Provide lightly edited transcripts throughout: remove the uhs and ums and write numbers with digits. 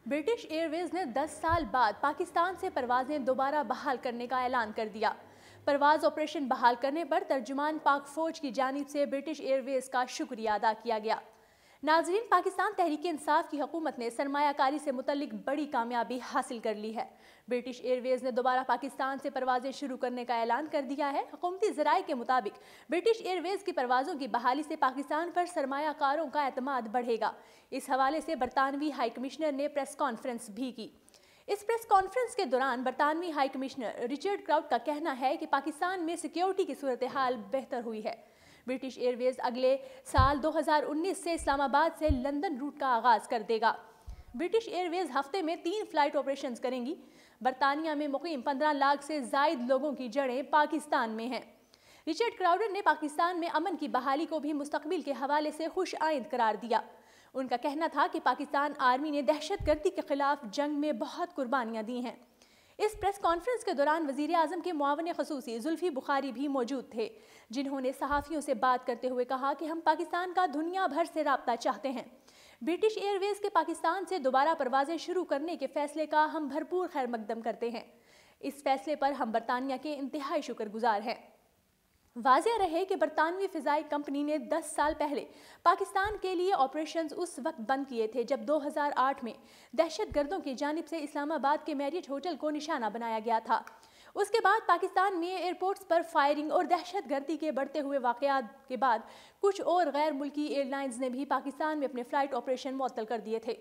British year ویز نے 10 سال بعد پاکستان سے پروازیں دوبارہ بحال کرنے کا اعلان کر دیا۔ پرواز آپریشن بحال کرنے پر ترجمان پاک فوج کی جانب سے برٹش ایئر ویز کا شکریہ ادا کیا گیا۔ ناظرین، پاکستان تحریک انصاف کی حکومت نے سرمایہ کاری سے متعلق بڑی کامیابی حاصل کر لی ہے۔ برٹش ایئر ویز نے دوبارہ پاکستان سے پروازیں شروع کرنے کا اعلان کر دیا ہے۔ حکومتی ذرائع کے مطابق برٹش ایئر ویز کی پروازوں کی بحالی سے پاکستان پر سرمایہ کاروں کا اعتماد بڑھے گا۔ اس حوالے سے برطانوی ہائی کمشنر نے پریس کانفرنس بھی کی۔ اس پریس کانفرنس کے دوران برطانوی ہائی کمشنر رچرڈ کراؤٹ کا کہنا ہے کہ پاکستان میں سیکیورٹی کی صورتحال بہتر ہوئی ہے۔ برٹش ایئر ویز اگلے سال 2019 سے اسلام آباد سے لندن روٹ کا آغاز کر دے گا۔ برٹش ایئر ویز ہفتے میں 3 فلائٹ آپریشنز کریں گی۔ برطانیہ میں مقیم 15 لاکھ سے زائد لوگوں کی جڑیں پاکستان میں ہیں۔ رچرڈ کراؤڈر نے پاکستان میں امن کی بحالی کو بھی مستقبل کے حوالے سے خوش آئند قرار دیا۔ ان کا کہنا تھا کہ پاکستان آرمی نے دہشت گردی کے خلاف جنگ میں بہت قربانیاں دی ہیں۔ اس پریس کانفرنس کے دوران وزیر اعظم کے معاون خصوصی زلفی بخاری بھی موجود تھے، جنہوں نے صحافیوں سے بات کرتے ہوئے کہا کہ ہم پاکستان کا دنیا بھر سے رابطہ چاہتے ہیں۔ برٹش ایئر ویز کے پاکستان سے دوبارہ پروازیں شروع کرنے کے فیصلے کا ہم بھرپور خیر مقدم کرتے ہیں۔ اس فیصلے پر ہم برطانیہ کے انتہائی شکر گزار ہیں۔ واضح رہے کہ برطانوی فضائی کمپنی نے 10 سال پہلے پاکستان کے لیے آپریشنز اس وقت بند کیے تھے جب 2008 میں دہشت گردوں کی جانب سے اسلام آباد کے میریٹ ہوٹل کو نشانہ بنایا گیا تھا۔ اس کے بعد پاکستان میں ایئرپورٹس پر فائرنگ اور دہشت گردی کے بڑھتے ہوئے واقعات کے بعد کچھ اور غیر ملکی ایئر لائنز نے بھی پاکستان میں اپنے فلائٹ آپریشن معطل کر دیے تھے۔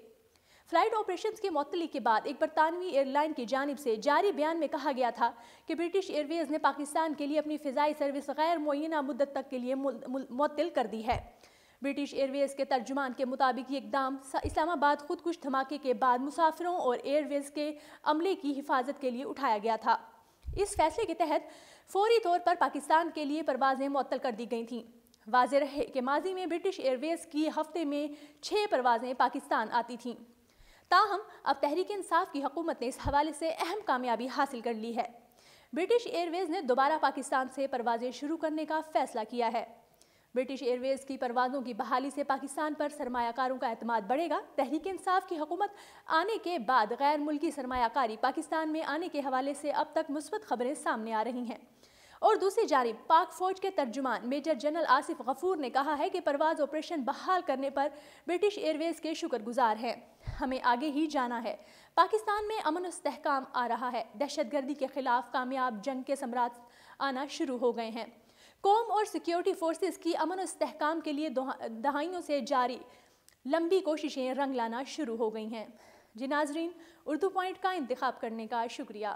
فلائٹ آپریشنز کی معطلی کے بعد ایک برطانوی ایئر لائن کی جانب سے جاری بیان میں کہا گیا تھا کہ برٹش ایئر ویز نے پاکستان کے لیے اپنی فضائی سروس غیر معینہ مدت تک کے لیے معطل کر دی ہے۔ برٹش ایئر ویز کے ترجمان کے مطابق یہ اقدام اسلام آباد خودکش دھماکے کے بعد مسافروں اور ایئر ویز کے عملے کی حفاظت کے لیے اٹھایا گیا تھا۔ اس فیصلے کے تحت فوری طور پر پاکستان کے لیے پروازیں معطل کر دی گئی تھیں۔ واضح رہے کہ ماضی میں برٹش ایئر ویز کی ہفتے میں 6 پروازیں پاکستان آتی تھیں۔ تاہم اب تحریک انصاف کی حکومت نے اس حوالے سے اہم کامیابی حاصل کر لی ہے۔ برٹش ایئر ویز نے دوبارہ پاکستان سے پروازیں شروع کرنے کا فیصلہ کیا ہے۔ برٹش ایئر ویز کی پروازوں کی بحالی سے پاکستان پر سرمایہ کاروں کا اعتماد بڑھے گا۔ تحریک انصاف کی حکومت آنے کے بعد غیر ملکی سرمایہ کاری پاکستان میں آنے کے حوالے سے اب تک مثبت خبریں سامنے آ رہی ہیں، اور دوسری جانب پاک فوج کے ترجمان میجر جنرل آصف غفور نے کہا ہے کہ پرواز آپریشن بحال کرنے پر برٹش ایئر ویز کے شکر گزار ہیں۔ ہمیں آگے ہی جانا ہے۔ پاکستان میں امن و استحکام آ رہا ہے۔ دہشت گردی کے خلاف کامیاب جنگ کے ثمرات آنا شروع ہو گئے ہیں۔ قوم اور سیکیورٹی فورسز کی امن و استحکام کے لیے دہائیوں سے جاری لمبی کوششیں رنگ لانا شروع ہو گئی ہیں۔ ناظرین، اردو پوائنٹ کا انتخاب کرنے کا شکریہ۔